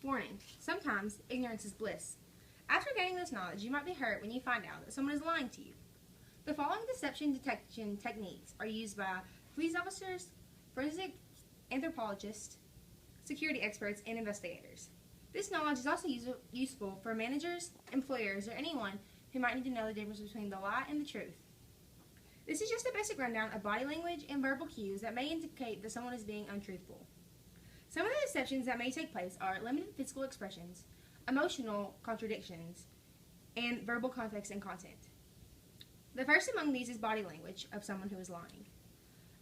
Warning: sometimes ignorance is bliss. After gaining this knowledge, you might be hurt when you find out that someone is lying to you. The following deception detection techniques are used by police officers, forensic anthropologists, security experts, and investigators. This knowledge is also useful for managers, employers, or anyone who might need to know the difference between the lie and the truth. This is just a basic rundown of body language and verbal cues that may indicate that someone is being untruthful. Some of the deceptions that may take place are limited physical expressions, emotional contradictions, and verbal context and content. The first among these is body language of someone who is lying.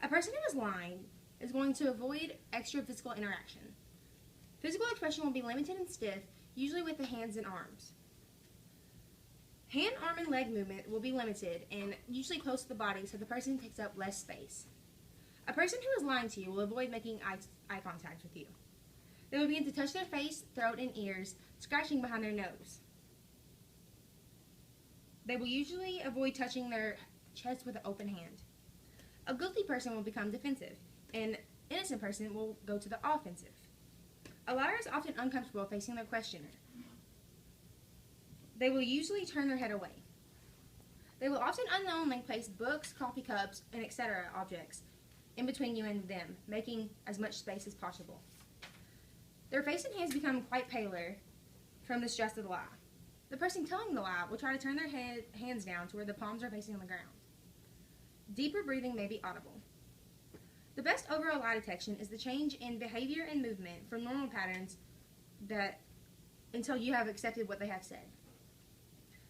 A person who is lying is going to avoid extra physical interaction. Physical expression will be limited and stiff, usually with the hands and arms. Hand, arm, and leg movement will be limited and usually close to the body so the person takes up less space. A person who is lying to you will avoid making eye contact with you. They will begin to touch their face, throat, and ears, scratching behind their nose. They will usually avoid touching their chest with an open hand. A guilty person will become defensive. An innocent person will go to the offensive. A liar is often uncomfortable facing their questioner. They will usually turn their head away. They will often unknowingly place books, coffee cups, and etc. objects in between you and them, making as much space as possible. Their face and hands become quite paler from the stress of the lie. The person telling the lie will try to turn their hands down to where the palms are facing on the ground. Deeper breathing may be audible. The best overall lie detection is the change in behavior and movement from normal patterns until you have accepted what they have said.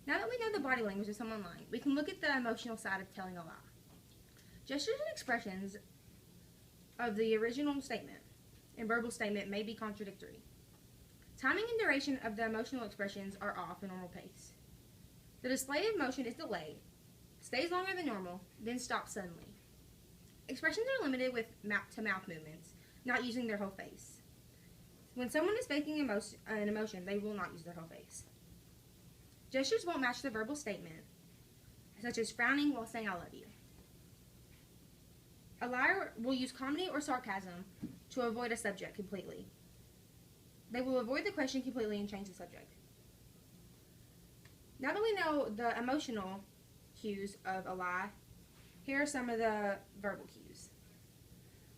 Now that we know the body language of someone lying, we can look at the emotional side of telling a lie. Gestures and expressions of the original statement and verbal statement may be contradictory. Timing and duration of the emotional expressions are off the normal pace. The display of motion is delayed, stays longer than normal, then stops suddenly. Expressions are limited with mouth-to-mouth movements, not using their whole face. When someone is faking an emotion, they will not use their whole face. Gestures won't match the verbal statement, such as frowning while saying "I love you." A liar will use comedy or sarcasm to avoid a subject completely. They will avoid the question completely and change the subject. Now that we know the emotional cues of a lie, here are some of the verbal cues.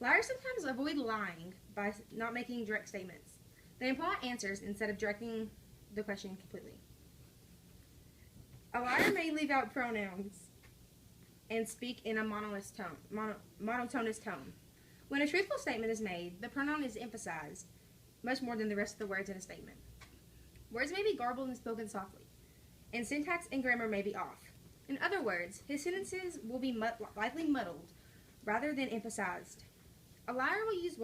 Liars sometimes avoid lying by not making direct statements. They imply answers instead of directing the question completely. A liar may leave out pronouns and speak in a monotonous tone. When a truthful statement is made, the pronoun is emphasized much more than the rest of the words in a statement. Words may be garbled and spoken softly, and syntax and grammar may be off. In other words, his sentences will be likely muddled rather than emphasized. A liar will use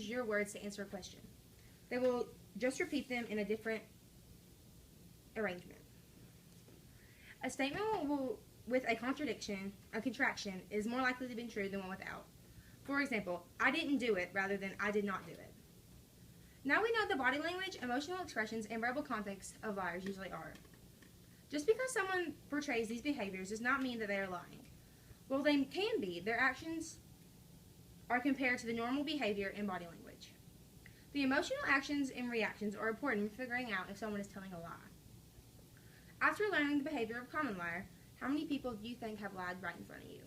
your words to answer a question. They will just repeat them in a different arrangement. A statement with a contraction is more likely to be true than one without. For example, "I didn't do it" rather than "I did not do it." Now we know the body language, emotional expressions, and verbal context of liars usually are. Just because someone portrays these behaviors does not mean that they are lying. While they can be, their actions are compared to the normal behavior and body language. The emotional actions and reactions are important in figuring out if someone is telling a lie. After learning the behavior of a common liar, how many people do you think have lied right in front of you?